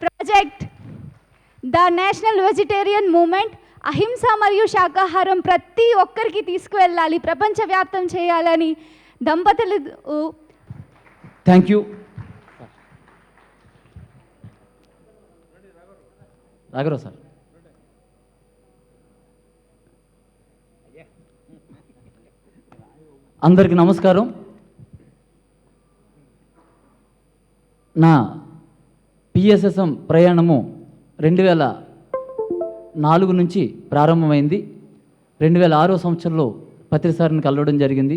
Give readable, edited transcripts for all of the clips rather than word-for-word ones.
Project the national vegetarian movement అహింస మరియు శాకాహారం ప్రతి ఒక్కరికి తీసుకువెళ్ళాలి, ప్రపంచవ్యాప్తం చేయాలని దంపతులు. Thank you. రాఘరావు సార్. అందరికీ నమస్కారం. నా పిఎస్ఎస్ఎం ప్రయాణము 2004 నుంచి ప్రారంభమైంది. 2006 సంవత్సరంలో పత్రి సార్ని కలవడం జరిగింది.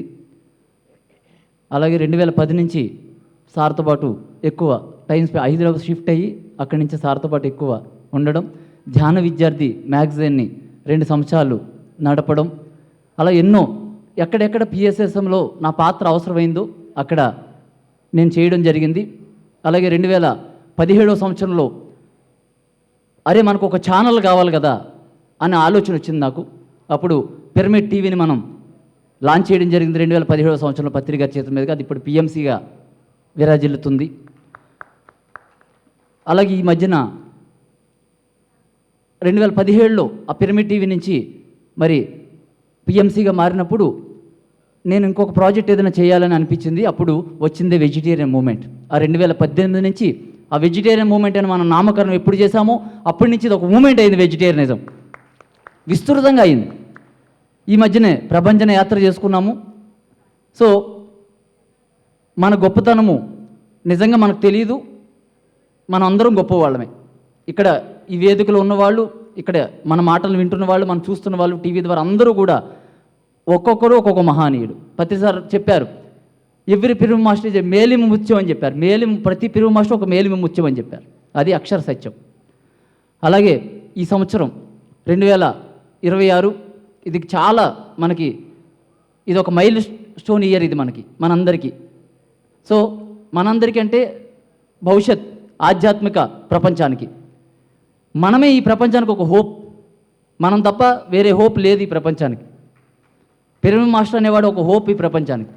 అలాగే 2010 నుంచి సార్తో పాటు ఎక్కువ టైం హైదరాబాద్ షిఫ్ట్ అయ్యి అక్కడి నుంచి సార్తో పాటు ఎక్కువ ఉండడం, ధ్యాన విద్యార్థి మ్యాగజైన్ని 2 సంవత్సరాలు నడపడం, అలా ఎన్నో ఎక్కడెక్కడ పిఎస్ఎస్ఎంలో నా పాత్ర అవసరమైందో అక్కడ నేను చేయడం జరిగింది. అలాగే 2017 సంవత్సరంలో అరే మనకు ఒక ఛానల్ కావాలి కదా అనే ఆలోచన వచ్చింది నాకు. అప్పుడు పిరమిడ్ టీవీని మనం లాంచ్ చేయడం జరిగింది 2017 సంవత్సరంలో పత్రిక చేతుల మీదుగా. అది ఇప్పుడు పిఎంసిగా విరాజిల్లుతుంది. అలాగే ఈ మధ్యన 2017లో ఆ పిరమిడ్ టీవీ నుంచి మరి పిఎంసిగా మారినప్పుడు నేను ఇంకొక ప్రాజెక్ట్ ఏదైనా చేయాలని అనిపించింది. అప్పుడు వచ్చిందే వెజిటేరియన్ మూమెంట్. ఆ 2018 నుంచి ఆ వెజిటేరియన్ మూమెంట్ అని మనం నామకరణం ఎప్పుడు చేశామో అప్పటి నుంచి ఇది ఒక మూమెంట్ అయింది. వెజిటేరియనిజం విస్తృతంగా అయింది. ఈ మధ్యనే ప్రపంచన యాత్ర చేసుకున్నాము. సో మన గొప్పతనము నిజంగా మనకు తెలియదు. మనం అందరం గొప్పవాళ్ళమే. ఇక్కడ ఈ వేదికలో ఉన్నవాళ్ళు, ఇక్కడ మన మాటలు వింటున్న వాళ్ళు, మనం చూస్తున్న వాళ్ళు, టీవీ ద్వారా అందరూ కూడా ఒక్కొక్కరు ఒక్కొక్క మహానీయుడు. పత్రి సార్ చెప్పారు, ఎవ్రీ పిరుగు మాస్టర్ ఇస్ ఏ మేలిమి ముత్యం అని చెప్పారు. ప్రతి పిరుగు మాస్టర్ ఒక మేలిమి ముత్యం అని చెప్పారు. అది అక్షర సత్యం. అలాగే ఈ సంవత్సరం 2026 ఇది చాలా మనకి ఇది ఒక మైల్ స్టోన్ ఇయర్. ఇది మనందరికీ. సో మనందరికీ అంటే భవిష్యత్ ఆధ్యాత్మిక ప్రపంచానికి మనమే ఈ ప్రపంచానికి ఒక హోప్. మనం తప్ప వేరే హోప్ లేదు ఈ ప్రపంచానికి. పిరమిడ్ మాస్టర్ అనేవాడు ఒక హోప్ ఈ ప్రపంచానికి.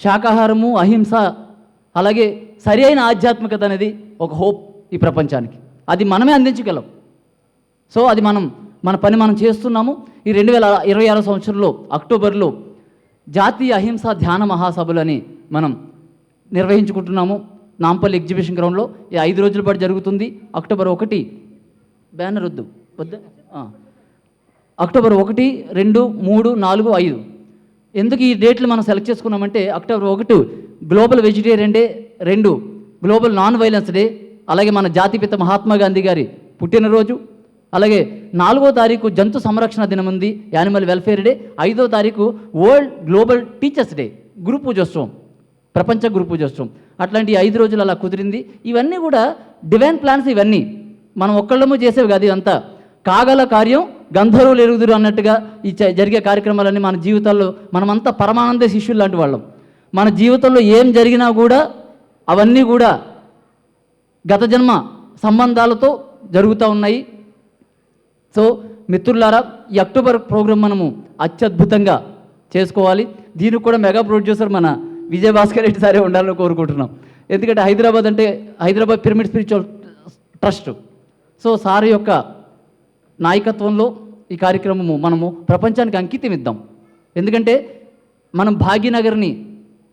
శాకాహారము, అహింస, అలాగే సరి అయిన ఆధ్యాత్మికత అనేది ఒక హోప్ ఈ ప్రపంచానికి. అది మనమే అందించగలం. సో అది మన పని మనం చేస్తున్నాము. ఈ 2026 సంవత్సరంలో అక్టోబర్లో జాతీయ అహింస ధ్యాన మహాసభలని మనం నిర్వహించుకుంటున్నాము నాంపల్లి ఎగ్జిబిషన్ గ్రౌండ్లో. ఈ 5 రోజుల పాటు జరుగుతుంది. అక్టోబర్ 1 బ్యానర్ వద్దా అక్టోబర్ 1, 2, 3, 4, 5 ఎందుకు ఈ డేట్లు మనం సెలెక్ట్ చేసుకున్నామంటే October 1 global vegetarian day, 2 global non violence day, అలాగే మన జాతిపిత మహాత్మా గాంధీ గారి పుట్టినరోజు, అలాగే 4వ తారీఖు జంతు సంరక్షణ దినం ఉంది, యానిమల్ వెల్ఫేర్ డే, 5వ తారీఖు వరల్డ్ గ్లోబల్ టీచర్స్ డే, గురు పూజోత్సవం, ప్రపంచ గురు పూజోత్సవం. అట్లాంటి 5 రోజులు అలా కుదిరింది. ఇవన్నీ కూడా డివైన్ ప్లాన్స్. ఇవన్నీ మనం ఒక్కళ్ళము చేసేవి కాదు. ఇదంతా కాగల కార్యం గంధర్వులు ఎరుగుదురు అన్నట్టుగా ఈ జరిగే కార్యక్రమాలన్నీ మన జీవితాల్లో మనమంతా పరమానంద శిష్యులు లాంటి వాళ్ళం. మన జీవితంలో ఏం జరిగినా కూడా అవన్నీ కూడా గత జన్మ సంబంధాలతో జరుగుతూ ఉన్నాయి. సో మిత్రులారా, ఈ అక్టోబర్ ప్రోగ్రాం మనము అత్యద్భుతంగా చేసుకోవాలి. దీనికి కూడా మెగా ప్రొడ్యూసర్ మన విజయభాస్కర్ రెడ్డి సారే ఉండాలని కోరుకుంటున్నాం. ఎందుకంటే Hyderabad pyramid spiritual trust. So sir యొక్క నాయకత్వంలో ఈ కార్యక్రమము మనము ప్రపంచానికి అంకితం ఇద్దాం. ఎందుకంటే మనం భాగ్యనగర్ని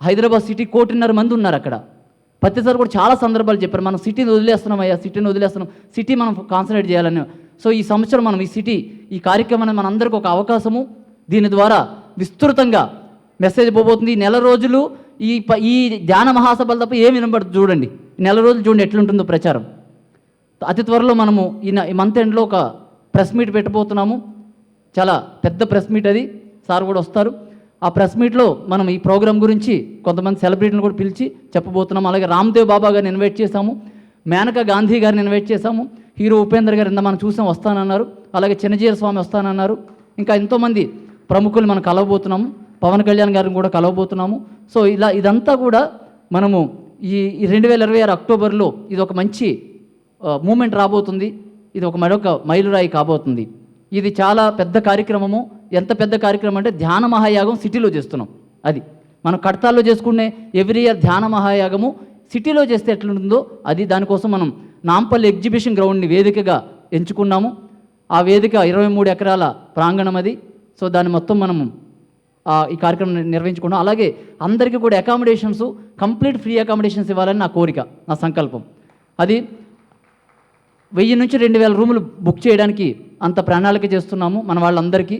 హైదరాబాద్ సిటీ 1.5 మంది ఉన్నారు అక్కడ. పత్రి సార్ కూడా చాలా సందర్భాలు చెప్పారు, మనం సిటీని వదిలేస్తున్నాం, సిటీ మనం కాన్సన్ట్రేట్ చేయాలని. సో ఈ సంవత్సరం మనం ఈ కార్యక్రమాన్ని మనందరికీ ఒక అవకాశము. దీని ద్వారా విస్తృతంగా మెసేజ్ పోబోతుంది. ఈ నెల రోజులు ఈ ధ్యాన మహాసభలు తప్ప ఏమి వినబడుతుంది చూడండి. ఈ నెల రోజులు చూడండి ఎట్లుంటుందో ప్రచారం. అతి త్వరలో మనము ఈ మంత్ ఎండ్లో ఒక ప్రెస్ మీట్ పెట్టబోతున్నాము. చాలా పెద్ద ప్రెస్ మీట్ అది. సార్ కూడా వస్తారు. ఆ ప్రెస్ మీట్లో మనం ఈ ప్రోగ్రాం గురించి కొంతమంది సెలబ్రిటీలను కూడా పిలిచి చెప్పబోతున్నాము. అలాగే రామ్దేవ్ బాబా గారిని ఇన్వైట్ చేశాము, మేనకా గాంధీ గారిని ఇన్వైట్ చేశాము, హీరో ఉపేంద్ర గారు ఇంత మనం చూసాం వస్తానన్నారు, అలాగే చిన్నజీర స్వామి వస్తానన్నారు. ఇంకా ఎంతోమంది ప్రముఖులు మనం కలవబోతున్నాము. పవన్ కళ్యాణ్ గారిని కూడా కలవబోతున్నాము. సో ఇదంతా కూడా మనము ఈ 2026 అక్టోబర్లో ఇది ఒక మంచి మూమెంట్ రాబోతుంది. ఇది మరొక మైలురాయి కాబోతుంది. ఇది చాలా పెద్ద కార్యక్రమము. ఎంత పెద్ద కార్యక్రమం అంటే ధ్యాన మహాయాగం సిటీలో చేస్తున్నాం. అది మనం కడతాల్లో చేసుకునే ఎవ్రీ ఇయర్ ధ్యాన మహాయాగము సిటీలో చేస్తే ఎట్లుంటుందో అది దానికోసం మనం నాంపల్లి ఎగ్జిబిషన్ గ్రౌండ్ని వేదికగా ఎంచుకున్నాము. ఆ వేదిక 23 ఎకరాల ప్రాంగణం అది. సో దాన్ని మొత్తం మనము ఈ కార్యక్రమం నిర్వహించుకున్నాం. అలాగే అందరికీ కూడా అకామిడేషన్స్, కంప్లీట్ ఫ్రీ అకామిడేషన్స్ ఇవ్వాలని నా కోరిక, నా సంకల్పం. అది 1000 నుంచి 2000 రూములు బుక్ చేయడానికి అంత ప్రణాళిక చేస్తున్నాము మన వాళ్ళందరికీ.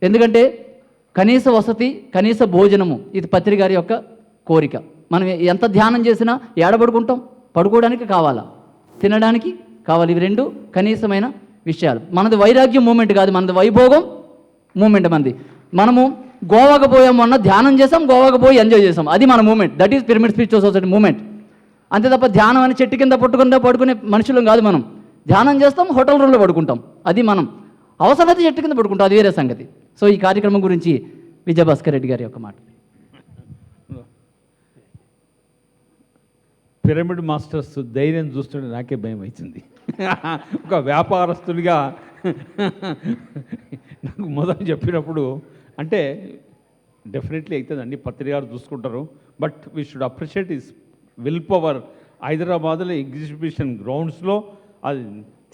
ఎందుకంటే కనీస వసతి, కనీస భోజనము ఇది పత్రి గారి యొక్క కోరిక. మనం ఎంత ధ్యానం చేసినా ఏడబడుకుంటాం, పడుకోవడానికి కావాలా, తినడానికి కావాలి. ఇవి రెండు కనీసమైన విషయాలు. మనది వైరాగ్యం మూమెంట్ కాదు, మనది వైభోగం మూమెంట్. మనము గోవాకు పోయాం, మొన్న ధ్యానం చేసాం, గోవాకు పోయి ఎంజాయ్ చేసాం. అది మన moment. That is pyramid spiritual society moment. అంతే తప్ప ధ్యానం అని చెట్టు కింద పడుకునే మనుషులం కాదు మనం. ధ్యానం చేస్తాం, హోటల్ రూమ్లో పడుకుంటాం. అది మనం అవసరమైతే చెట్టు కింద పడుకుంటాం, అది వేరే సంగతి. సో ఈ కార్యక్రమం గురించి విజయభాస్కర్ రెడ్డి గారి యొక్క మాట. పిరమిడ్ మాస్టర్స్ ధైర్యం చూస్తుంటే నాకే భయం అవుతుంది. ఒక వ్యాపారస్తుడిగా నాకు మొదలు చెప్పినప్పుడు అంటే డెఫినెట్లీ అవుతుందండి, పత్రి గారు చూసుకుంటారు. But we should appreciate is will power. హైదరాబాద్లో ఎగ్జిబిషన్ గ్రౌండ్స్లో అది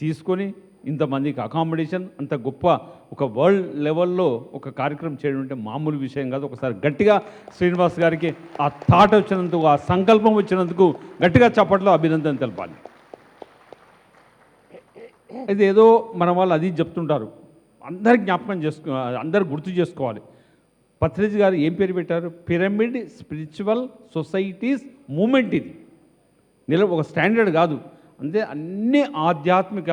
తీసుకొని ఇంతమందికి అకామిడేషన్, అంత గొప్ప ఒక వరల్డ్ లెవెల్లో ఒక కార్యక్రమం చేయడం అంటే మామూలు విషయం కాదు. ఒకసారి గట్టిగా శ్రీనివాస్ గారికి ఆ థాట్ వచ్చినందుకు, ఆ సంకల్పం వచ్చినందుకు గట్టిగా చప్పట్లో అభినందన తెలపాలి. ఇది ఏదో మన వాళ్ళు అది చెప్తుంటారు, అందరు జ్ఞాపకం అందరు గుర్తు చేసుకోవాలి. పత్రిజీ గారు ఏం పేరు పెట్టారు? Pyramid spiritual societies moment. ఇది ఒక స్టాండర్డ్ కాదు, అంటే అన్ని ఆధ్యాత్మిక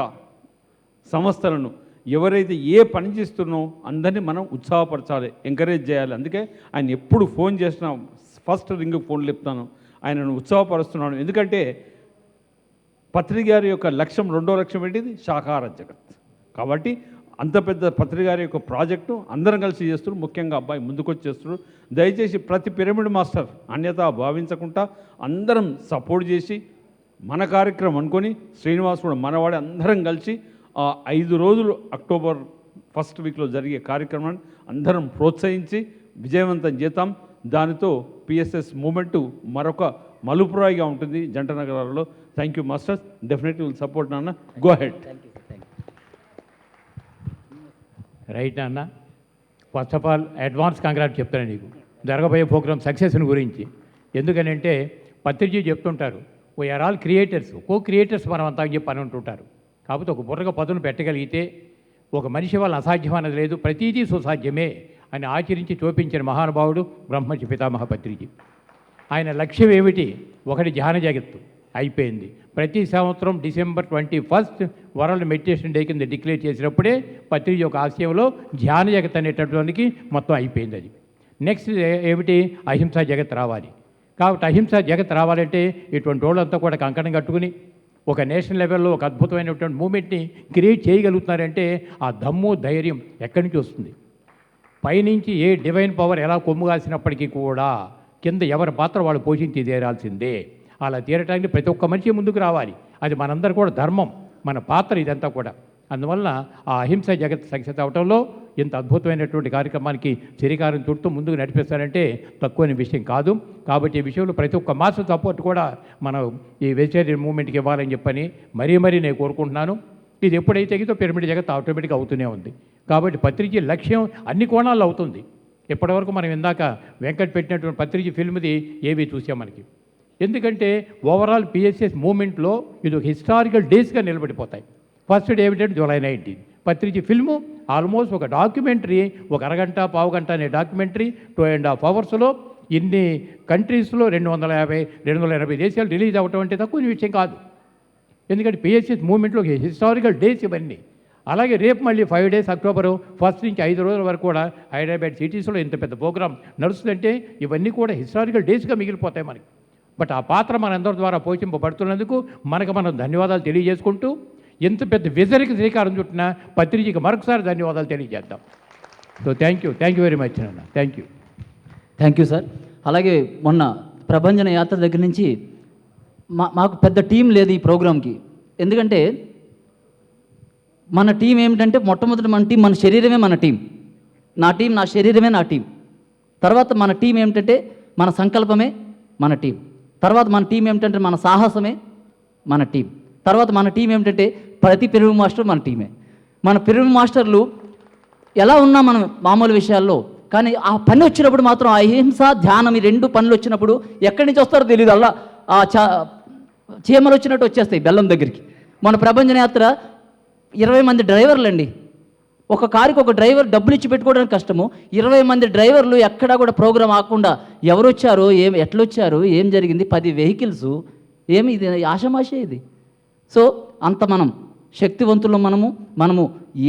సంస్థలను ఎవరైతే ఏ పని చేస్తున్నారో అందరినీ మనం ఉత్సాహపరచాలి, ఎంకరేజ్ చేయాలి. అందుకే ఆయన ఎప్పుడు ఫోన్ చేసినా ఫస్ట్ రింగ్ ఫోన్ లేపుతాను, ఆయనను ఉత్సాహపరుస్తున్నాను. ఎందుకంటే పత్రి గారి యొక్క లక్ష్యం, రెండో లక్ష్యం ఏంటిది? శాకాహార జగత్. కాబట్టి అంత పెద్ద పత్రి గారి యొక్క ప్రాజెక్టు అందరం కలిసి చేస్తున్నారు. ముఖ్యంగా అబ్బాయి ముందుకొచ్చి చేస్తున్నారు. దయచేసి ప్రతి పిరమిడ్ మాస్టర్ అన్యత భావించకుండా అందరం సపోర్ట్ చేసి మన కార్యక్రమం అనుకొని, శ్రీనివాస్ కూడా మనవాడే, అందరం కలిసి ఆ 5 రోజులు అక్టోబర్ ఫస్ట్ వీక్లో జరిగే కార్యక్రమాన్ని అందరం ప్రోత్సహించి విజయవంతం చేద్దాం. దానితో పిఎస్ఎస్ మూమెంటు మరొక మలుపురాయిగా ఉంటుంది జంట నగరాలలో. Thank you masters, definitely will support నాన్న. Go ahead. రైట్ అన్న. First of all advance congrat చెప్తాను నీకు జరగబోయే ప్రోగ్రామ్ సక్సెస్ని గురించి. ఎందుకనంటే పత్రిజీ చెప్తుంటారు, వీఆర్ ఆల్ క్రియేటర్స్, క్రియేటర్స్ మనం అంతా చెప్పి అని ఉంటుంటారు. కాకపోతే ఒక బుర్రగా పదును పెట్టగలిగితే ఒక మనిషి వల్ల అసాధ్యం అన్నది లేదు, ప్రతీదీ సుసాధ్యమే అని ఆచరించి చూపించిన మహానుభావుడు బ్రహ్మర్షి పితామహ పత్రిజీ. ఆయన లక్ష్యం ఏమిటి? ఒకటి ధ్యాన జగత్తు అయిపోయింది. ప్రతి సంవత్సరం December 21 వరల్డ్ మెడిటేషన్ డే కింద డిక్లేర్ చేసినప్పుడే పత్రిజీ యొక్క ఆశయంలో ధ్యాన జగత్ అనేటటువంటి మొత్తం అయిపోయింది. అది నెక్స్ట్ ఏమిటి? అహింసా జగత్ రావాలి. కాబట్టి అహింసా జగత్ రావాలంటే ఇటువంటి వాళ్ళంతా కూడా కంకణం కట్టుకుని ఒక నేషనల్ లెవెల్లో ఒక అద్భుతమైనటువంటి మూమెంట్ని క్రియేట్ చేయగలుగుతున్నారంటే ఆ దమ్ము, ధైర్యం ఎక్కడి నుంచి వస్తుంది? పైనుంచి ఏ డివైన్ పవర్ ఎలా కొమ్ముగాసినప్పటికీ కూడా కింద ఎవరి పాత్ర వాళ్ళు పోషించి తీరాల్సిందే. అలా తీరటానికి ప్రతి ఒక్క మనిషి ముందుకు రావాలి. అది మనందరూ కూడా ధర్మం, మన పాత్ర ఇదంతా కూడా. అందువల్ల ఆ అహింస జగత్ సక్సెస్ అవడంలో ఇంత అద్భుతమైనటువంటి కార్యక్రమానికి శ్రీకారం చుట్టూ ముందుకు నడిపిస్తారంటే తక్కువని విషయం కాదు. కాబట్టి ఈ విషయంలో ప్రతి ఒక్క మాస్ సపోర్ట్ కూడా మనం ఈ వెజిటేరియన్ మూవ్మెంట్కి ఇవ్వాలని చెప్పని మరీ నేను కోరుకుంటున్నాను. ఇది ఎప్పుడైతే తెగితో పిరమిడ్ జగత్ ఆటోమేటిక్గా అవుతూనే ఉంది. కాబట్టి పత్రిజీ లక్ష్యం అన్ని కోణాల్లో అవుతుంది. ఇప్పటివరకు మనం ఇందాక వెంకట్ పెట్టినటువంటి పత్రిజీ ఫిల్మ్ది ఏవి చూసాం మనకి. ఎందుకంటే ఓవరాల్ పిఎస్ఎస్ మూమెంట్లో ఇది ఒక హిస్టారికల్ డేస్గా నిలబడిపోతాయి. ఫస్ట్ డే ఏమిటంటే July 19 పత్రిజీ ఫిల్ము ఆల్మోస్ట్ ఒక డాక్యుమెంటరీ, ఒక అరగంట పావుగంట అనే డాక్యుమెంటరీ 2.5 అవర్స్లో ఇన్ని కంట్రీస్లో 280 దేశాలు రిలీజ్ అవ్వటం అంటే తక్కువ విషయం కాదు. ఎందుకంటే పిఎస్ఎస్ మూమెంట్లో హిస్టారికల్ డేస్ ఇవన్నీ. అలాగే రేపు మళ్ళీ 5 days October 1 నుంచి 5 రోజుల వరకు కూడా హైదరాబాద్ సిటీస్లో ఇంత పెద్ద ప్రోగ్రామ్ నడుస్తుందంటే ఇవన్నీ కూడా హిస్టారికల్ డేస్గా మిగిలిపోతాయి మనకి. బట్ ఆ పాత్ర మనందరి ద్వారా పోషింపబడుతున్నందుకు మనం ధన్యవాదాలు తెలియజేసుకుంటూ, ఎంత పెద్ద విజన్కి శ్రీకారం చుట్టిన పత్రిజీకి మరొకసారి ధన్యవాదాలు తెలియజేద్దాం. So thank you very much అన్న. Thank you sir. అలాగే మొన్న ప్రభంజన యాత్ర దగ్గర నుంచి మాకు పెద్ద టీం లేదు ఈ ప్రోగ్రాంకి. ఎందుకంటే మన టీం ఏమిటంటే మొట్టమొదటి మన టీం, మన శరీరమే మన టీం. నా టీం, నా శరీరమే నా టీం. తర్వాత మన టీం ఏమిటంటే మన సంకల్పమే మన టీం. తర్వాత మన టీం ఏమిటంటే మన సాహసమే మన టీం. తర్వాత మన టీం ఏమిటంటే ప్రతి పిరమిడ్ మాస్టర్ మన టీమే. మన పిరమిడ్ మాస్టర్లు ఎలా ఉన్నా మనం మామూలు విషయాల్లో, కానీ ఆ పని వచ్చినప్పుడు మాత్రం ఆ అహింస ధ్యానం ఈ 2 పనులు వచ్చినప్పుడు ఎక్కడి నుంచి వస్తారో తెలియదు. అలా ఆ చీమలు వచ్చినట్టు వచ్చేస్తాయి బెల్లం దగ్గరికి. మన ప్రభంజన యాత్ర 20 మంది డ్రైవర్లు అండి. ఒక కారుకి ఒక డ్రైవర్ డబ్బులు ఇచ్చి పెట్టుకోవడానికి కష్టము. 20 మంది డ్రైవర్లు ఎక్కడా కూడా ప్రోగ్రాం ఆకుండా ఎవరు వచ్చారో ఎట్లొచ్చారు ఏం జరిగింది 10 వెహికల్స్ ఏమి ఇది ఆషమాషే ఇది. సో అంత మనం శక్తివంతులు, మనము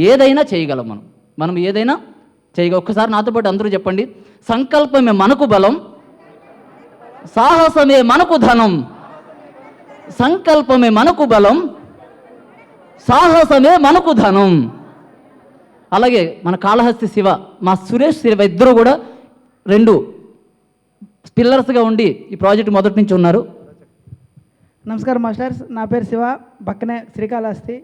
ఏదైనా చేయగలం. మనం ఏదైనా చేయగలం. ఒక్కసారి నాతో పాటు అందరూ చెప్పండి, సంకల్పమే మనకు బలం, సాహసమే మనకు ధనం. సంకల్పమే మనకు బలం, సాహసమే మనకు ధనం. అలాగే మన కాళహస్తి శివ, మా సురేష్ శివ ఇద్దరు కూడా 2 పిల్లర్స్గా ఉండి ఈ ప్రాజెక్ట్ మొదటి నుంచి ఉన్నారు. నమస్కారం మాస్టర్స్, నా పేరు శివ, పక్కనే శ్రీకాళహస్తి.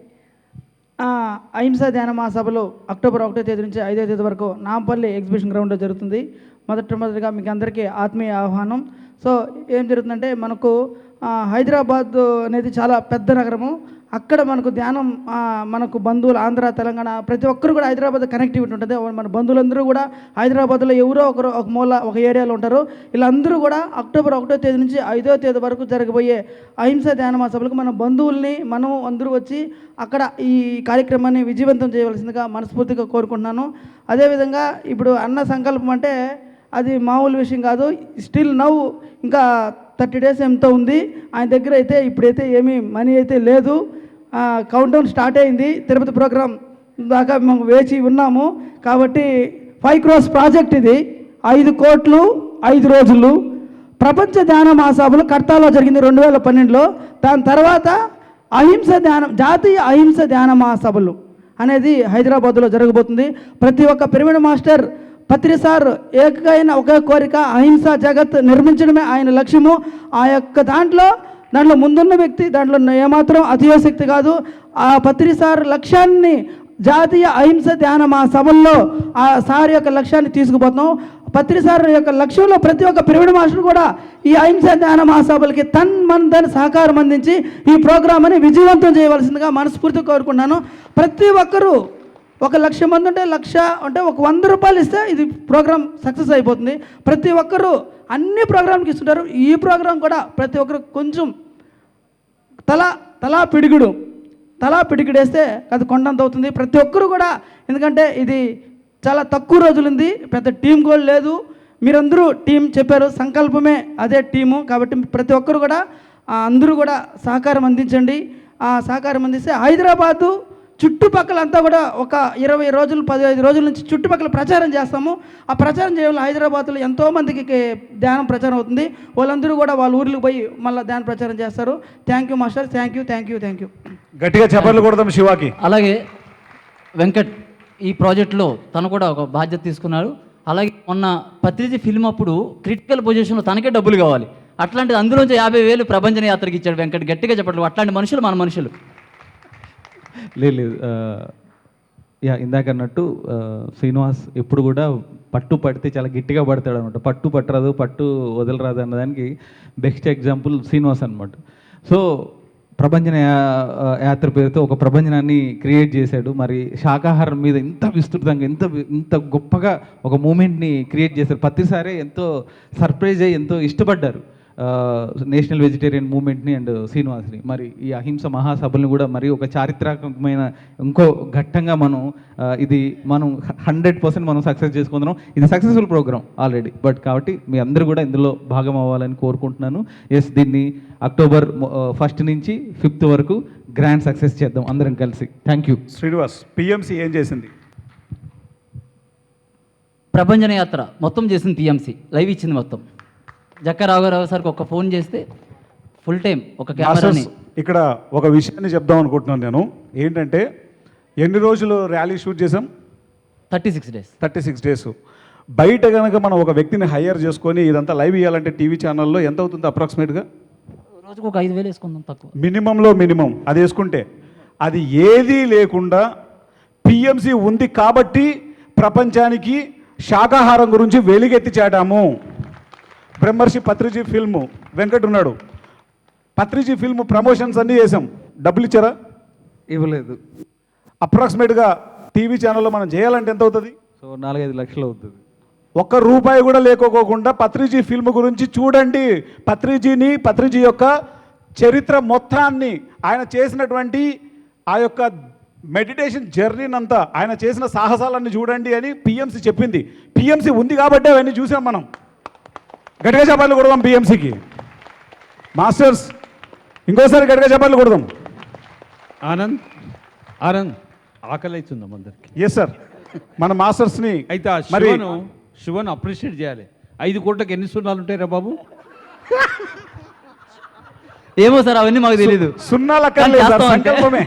అహింసా ధ్యాన మహాసభలు అక్టోబర్ 1వ తేదీ నుంచి 5వ తేదీ వరకు నాంపల్లి ఎగ్జిబిషన్ గ్రౌండ్లో జరుగుతుంది. మొదటిగా మీకు అందరికీ ఆత్మీయ ఆహ్వానం. సో ఏం జరుగుతుందంటే, మనకు హైదరాబాద్ అనేది చాలా పెద్ద నగరము. అక్కడ మనకు ధ్యానం, మనకు బంధువులు ఆంధ్ర, తెలంగాణ ప్రతి ఒక్కరు కూడా హైదరాబాద్ కనెక్టివిటీ ఉంటుంది. మన బంధువులందరూ కూడా హైదరాబాద్లో ఎవరో ఒకరు ఒక మూల ఒక ఏరియాలో ఉంటారు. వీళ్ళందరూ కూడా అక్టోబర్ 1వ తేదీ నుంచి 5వ తేదీ వరకు జరగబోయే అహింసా ధ్యాన మహాసభలకు మన బంధువుల్ని మనం అందరూ వచ్చి అక్కడ ఈ కార్యక్రమాన్ని విజయవంతం చేయవలసిందిగా మనస్ఫూర్తిగా కోరుకుంటున్నాను. అదేవిధంగా ఇప్పుడు అన్న సంకల్పం అంటే అది మామూలు విషయం కాదు. స్టిల్ నవ్ ఇంకా 30 డేస్ ఎంతో ఉంది ఆయన దగ్గర. అయితే ఇప్పుడైతే ఏమీ మనీ అయితే లేదు. కౌంట్డౌన్ స్టార్ట్ అయింది. తిరుపతి ప్రోగ్రాం దాకా మేము వేచి ఉన్నాము. కాబట్టి 5 crores ప్రాజెక్ట్ ఇది. 5 కోట్లు 5 రోజులు. ప్రపంచ ధ్యాన మహాసభలు కర్తాలో జరిగింది 2012లో. దాని తర్వాత జాతీయ అహింస ధ్యాన మహాసభలు అనేది హైదరాబాద్లో జరగబోతుంది. ప్రతి ఒక్క పిరమిడ్ మాస్టర్ పత్రి సార్ ఏకైన ఒకే కోరిక, అహింసా జగత్ నిర్మించడమే ఆయన లక్ష్యము. ఆ యొక్క దాంట్లో ముందున్న వ్యక్తి దాంట్లో ఏమాత్రం అతియోశక్తి కాదు. ఆ పత్రి సార్ లక్ష్యాన్ని జాతీయ అహింస ధ్యాన మహాసభల్లో ఆ సార్ యొక్క లక్ష్యాన్ని తీసుకుపోతున్నాం. పత్రి సార్ యొక్క లక్ష్యంలో ప్రతి ఒక్క పిరమిడ్ మాస్టర్ కూడా ఈ అహింస ధ్యాన మహాసభలకి తన్ సహకారం అందించి ఈ ప్రోగ్రామ్ని విజయవంతం చేయవలసిందిగా మనస్ఫూర్తిగా కోరుకుంటున్నాను. ప్రతి ఒక్కరూ 1,00,000 మంది ఉంటే 1,00,000 అంటే ఒక 100 రూపాయలు ఇస్తే ఇది ప్రోగ్రామ్ సక్సెస్ అయిపోతుంది. ప్రతి ఒక్కరూ అన్ని ప్రోగ్రాంకి ఇస్తుంటారు. ఈ ప్రోగ్రాం కూడా ప్రతి ఒక్కరు కొంచెం తలా పిడిగిడేస్తే అది కొండంత అవుతుంది. ప్రతి ఒక్కరు కూడా, ఎందుకంటే ఇది చాలా తక్కువ రోజులు ఉంది, పెద్ద టీం కూడా లేదు. మీరందరూ టీం చెప్పారు, సంకల్పమే అదే టీము. కాబట్టి ప్రతి ఒక్కరు కూడా అందరూ కూడా సహకారం అందించండి. ఆ సహకారం అందిస్తే హైదరాబాదు చుట్టుపక్కలంతా కూడా ఒక 20 రోజులు 15 రోజుల నుంచి చుట్టుపక్కల ప్రచారం చేస్తాము. ఆ ప్రచారం చేయడం హైదరాబాద్లో ఎంతోమందికి ధ్యానం ప్రచారం అవుతుంది. వాళ్ళందరూ కూడా వాళ్ళ ఊర్లకు పోయి మళ్ళీ ధ్యాన ప్రచారం చేస్తారు. Thank you master, thank you. గట్టిగా చప్పట్లు కొడదాం శివాకి. అలాగే వెంకట్ ఈ ప్రాజెక్టులో తను కూడా ఒక బాధ్యత తీసుకున్నాడు. అలాగే మొన్న పత్రిజీ ఫిల్మ్ అప్పుడు క్రిటికల్ పొజిషన్లో తనకే డబ్బులు కావాలి. అట్లాంటిది అందులోంచి 50,000 ప్రభంజన యాత్రకి ఇచ్చాడు వెంకట్. గట్టిగా చెప్పట్లు. అట్లాంటి మనుషులు మన మనుషులు. లేదు ఇందాక అన్నట్టు శ్రీనివాస్ ఎప్పుడు కూడా పట్టు పడితే చాలా గట్టిగా పడతాడు అనమాట. పట్టు పట్టరాదు, పట్టు వదలరాదు అన్నదానికి బెస్ట్ ఎగ్జాంపుల్ శ్రీనివాస్ అనమాట. సో ప్రభంజన యాత్ర పేరుతో ఒక ప్రభంజనాన్ని క్రియేట్ చేశాడు. మరి శాకాహారం మీద ఇంత విస్తృతంగా ఇంత గొప్పగా ఒక మూమెంట్ని క్రియేట్ చేశారు. ప్రతిసారి ఎంతో సర్ప్రైజ్ అయ్యి ఎంతో ఇష్టపడ్డారు నేషనల్ వెజిటేరియన్ మూమెంట్ని అండ్ శ్రీనివాస్ని. మరి ఈ అహింస మహాసభలను కూడా మరి ఒక చారిత్రాత్మకమైన ఇంకో ఘట్టంగా ఇది మనం 100% మనం సక్సెస్ చేసుకుంటున్నాం. ఇది సక్సెస్ఫుల్ ప్రోగ్రామ్ ఆల్రెడీ. కాబట్టి మీ అందరూ కూడా ఇందులో భాగం అవ్వాలని కోరుకుంటున్నాను. దీన్ని అక్టోబర్ 1 నుంచి 5 వరకు గ్రాండ్ సక్సెస్ చేద్దాం అందరం కలిసి. Thank you. శ్రీనివాస్, పిఎంసి ఏం చేసింది? ప్రభంజన యాత్ర మొత్తం చేసింది పిఎంసి. లైవ్ ఇచ్చింది మొత్తం. జక్క రాఘవరావు సార్కి ఒక ఫోన్ చేస్తే ఫుల్ టైం ఒక కెమెరాని. ఇక్కడ ఒక విషయాన్ని చెప్దాం అనుకుంటున్నాను నేను. ఏంటంటే ఎన్ని రోజులు ర్యాలీ షూట్ చేసాం? 36 days. 36 days. బయట కనుక మనం ఒక వ్యక్తిని హైర్ చేసుకొని ఇదంతా లైవ్ ఇవ్వాలంటే టీవీ ఛానల్లో ఎంత అవుతుంది అప్రాక్సిమేట్గా? రోజుకు ఒక 5,000 వేసుకుందాం తక్కువ. మినిమం అది వేసుకుంటే. అది ఏదీ లేకుండా పిఎంసి ఉంది కాబట్టి ప్రపంచానికి శాకాహారం గురించి వెలుగెత్తి చాటాము. బ్రహ్మర్షి పత్రిజీ ఫిల్ము వెంకట్ ఉన్నాడు. పత్రిజీ ఫిల్మ్ ప్రమోషన్స్ అన్నీ చేసాం, డబ్బులు ఇచ్చారా? ఇవ్వలేదు. అప్రాక్సిమేట్గా టీవీ ఛానల్లో మనం చేయాలంటే ఎంత అవుతుంది? సో 4-5 లక్షలు అవుతుంది. ఒక్క రూపాయి కూడా లేకోకుండా పత్రిజీ ఫిల్మ్ గురించి చూడండి. పత్రిజీ యొక్క చరిత్ర మొత్తాన్ని, ఆయన చేసినటువంటి ఆ యొక్క మెడిటేషన్ జర్నీనంతా, ఆయన చేసిన సాహసాలన్నీ చూడండి అని పిఎంసి చెప్పింది. పిఎంసి ఉంది కాబట్టి అవన్నీ చూసాం మనం. గట్టిగా చపాట్లు కొడదాం పిఎంసికి. మాస్టర్స్ ఇంకోసారి గట్టిగా చపాట్లు కొడదాం. ఆనంద్ ఆకలి అవుతుందాం అందరికి. ఎస్ సార్, మన మాస్టర్స్ని అయితే ఆ మరి శివను అప్రిషియేట్ చేయాలి. 5 కోట్లకి ఎన్ని సున్నాలు ఉంటాయి రా బాబు? ఏమో సార్, అవన్నీ మాకు తెలియదు. సున్నాలక్కర్లేదు సార్, సంకల్పమే.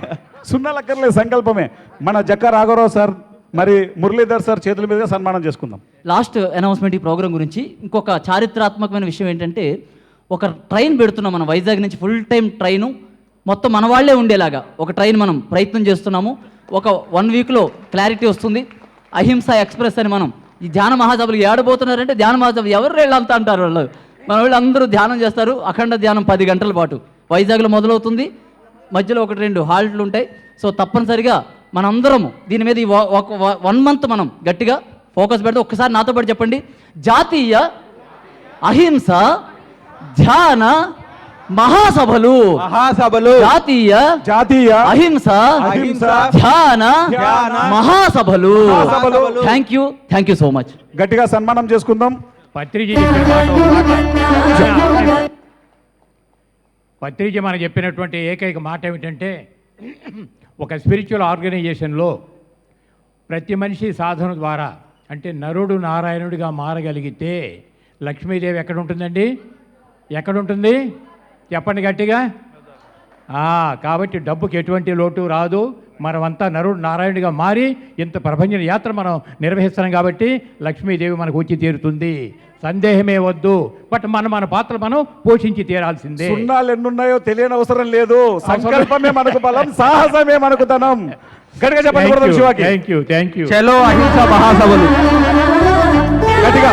సున్నాలక్కర్లేదు, సంకల్పమే. మన జక్క రాఘవరావు సార్ మరి మురళీధర్ సార్ చేతుల మీదుగా సన్మానం చేసుకుందాం. లాస్ట్ అనౌన్స్మెంట్ ఈ ప్రోగ్రామ్ గురించి ఇంకొక చారిత్రాత్మకమైన విషయం ఏంటంటే, ఒక ట్రైన్ పెడుతున్నాం మనం వైజాగ్ నుంచి, ఫుల్ టైం ట్రైను మొత్తం మన వాళ్ళే ఉండేలాగా ఒక ట్రైన్ మనం ప్రయత్నం చేస్తున్నాము. ఒక 1 వీక్లో క్లారిటీ వస్తుంది. అహింసా ఎక్స్ప్రెస్ అని మనం ఈ ధ్యాన మహాసభలు ఏడబోతున్నారంటే, ధ్యాన మహాసభ ఎవరు వీళ్ళంతా అంటారు వాళ్ళు. మన వాళ్ళు అందరూ ధ్యానం చేస్తారు. అఖండ ధ్యానం 10 గంటల పాటు వైజాగ్లో మొదలవుతుంది. మధ్యలో 1-2 హాల్ట్లు ఉంటాయి. సో తప్పనిసరిగా మనందరము దీని మీద ఈ 1 మంత్ మనం గట్టిగా ఫోకస్ పెడితే, ఒక్కసారి నాతో పాటు చెప్పండి: జాతీయ అహింస ధ్యాన మహాసభలు. జాతీయ అహింస ధ్యాన మహాసభలు. Thank you so much. గట్టిగా సన్మానం చేసుకుందాం. పత్రిజీ మనకు చెప్పినటువంటి ఏకైక మాట ఏమిటంటే, ఒక స్పిరిచువల్ ఆర్గనైజేషన్లో ప్రతి మనిషి సాధన ద్వారా, అంటే నరుడు నారాయణుడిగా మారగలిగితే లక్ష్మీదేవి ఎక్కడ ఉంటుందండి? ఎక్కడ ఉంటుంది చెప్పండి గట్టిగా. కాబట్టి డబ్బుకి ఎటువంటి లోటు రాదు. మనమంతా నరుడు నారాయణుడిగా మారి ఇంత ప్రభంజన యాత్ర మనం నిర్వహిస్తున్నాం కాబట్టి లక్ష్మీదేవి మనకు వచ్చి తీరుతుంది, సందేహమే వద్దు. బట్ మన పాత్ర మనం పోషించి తీరాల్సిందే. సున్నాలు ఎన్నున్నాయో తెలియని అవసరం లేదు. సంకల్పమే మనకు బలం, సాహసమే మనకు ధనం. గట్టిగా చెప్పండి శివాకి. Thank you. చలో అహింస మహాసభలు. గట్టిగా